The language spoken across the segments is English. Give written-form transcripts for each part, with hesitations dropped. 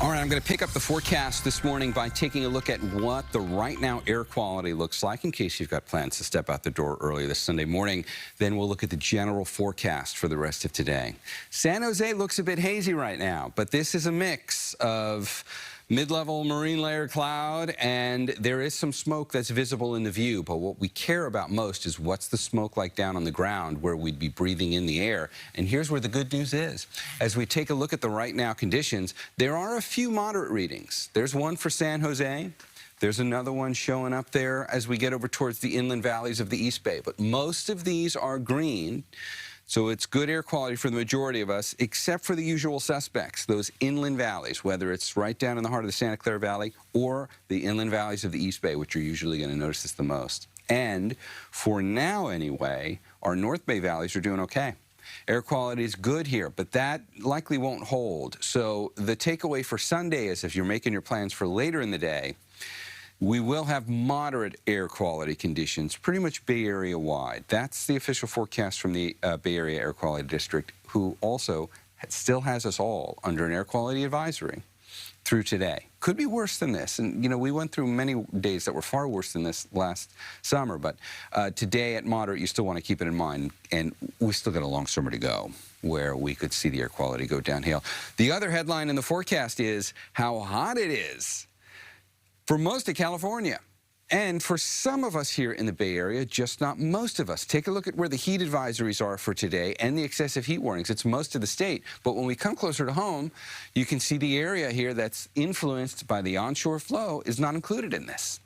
All right, I'm going to pick up the forecast this morning by taking a look at what the right now air quality looks like in case you've got plans to step out the door early this Sunday morning. Then we'll look at the general forecast for the rest of today. San Jose looks a bit hazy right now, but this is a mix of mid-level marine layer cloud, and there is some smoke that's visible in the view, but what we care about most is what's the smoke like down on the ground where we'd be breathing in the air. And here's where the good news is. As we take a look at the right now conditions, there are a few moderate readings. There's one for San Jose. There's another one showing up there as we get over towards the inland valleys of the East Bay, but most of these are green. So it's good air quality for the majority of us, except for the usual suspects, those inland valleys, whether it's right down in the heart of the Santa Clara Valley or the inland valleys of the East Bay, which are usually going to notice this the most. And for now anyway, our North Bay valleys are doing okay. Air quality is good here, but that likely won't hold. So the takeaway for Sunday is if you're making your plans for later in the day, we will have moderate air quality conditions, pretty much Bay Area wide. That's the official forecast from the Bay Area Air Quality District, who also still has us all under an air quality advisory through today. Could be worse than this. And, you know, we went through many days that were far worse than this last summer. But today at moderate, you still want to keep it in mind. And we still got a long summer to go where we could see the air quality go downhill. The other headline in the forecast is how hot it is for most of California. And for some of us here in the Bay Area, just not most of us. Take a look at where the heat advisories are for today and the excessive heat warnings. It's most of the state. But when we come closer to home, you can see the area here that's influenced by the onshore flow is not included in this.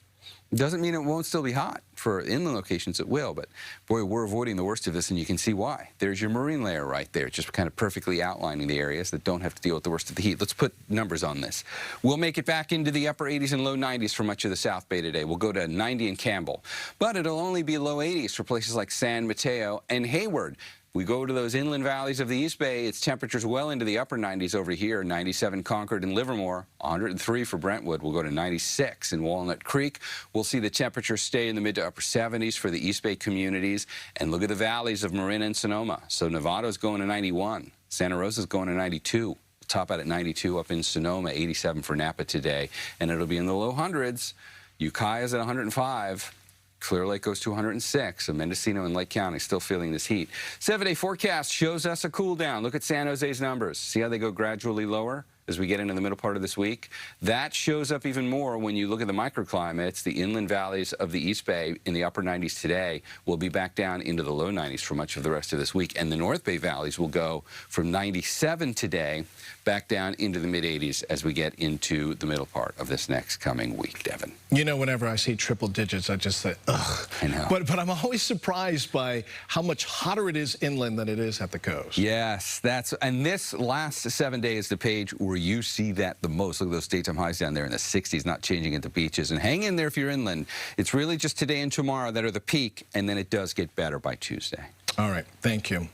It doesn't mean it won't still be hot. For inland locations, it will. But, boy, we're avoiding the worst of this, and you can see why. There's your marine layer right there, just kind of perfectly outlining the areas that don't have to deal with the worst of the heat. Let's put numbers on this. We'll make it back into the upper 80s and low 90s for much of the South Bay today. We'll go to 90 in Campbell. But it'll only be low 80s for places like San Mateo and Hayward. We go to those inland valleys of the East Bay, it's temperatures well into the upper 90s over here, 97 Concord and Livermore, 103 for Brentwood. We'll go to 96 in Walnut Creek. We'll see the temperatures stay in the mid to upper 70s for the East Bay communities. And look at the valleys of Marin and Sonoma. So Nevada's going to 91. Santa Rosa's going to 92. We'll top out at 92 up in Sonoma, 87 for Napa today. And it'll be in the low hundreds. Ukiah's at 105. Clear Lake goes to 106, so Mendocino and Lake County still feeling this heat. 7-day forecast shows us a cool down. Look at San Jose's numbers. See how they go gradually lower as we get into the middle part of this week? That shows up even more when you look at the microclimates. The inland valleys of the East Bay in the upper 90s today will be back down into the low 90s for much of the rest of this week. And the North Bay valleys will go from 97 today back down into the mid-80s as we get into the middle part of this next coming week, Devin. You know, whenever I see triple digits, I just say, ugh. I know. But I'm always surprised by how much hotter it is inland than it is at the coast. Yes, and this last 7 days, the page where you see that the most. Look at those daytime highs down there in the 60s, not changing at the beaches. And hang in there if you're inland. It's really just today and tomorrow that are the peak, and then it does get better by Tuesday. All right, thank you.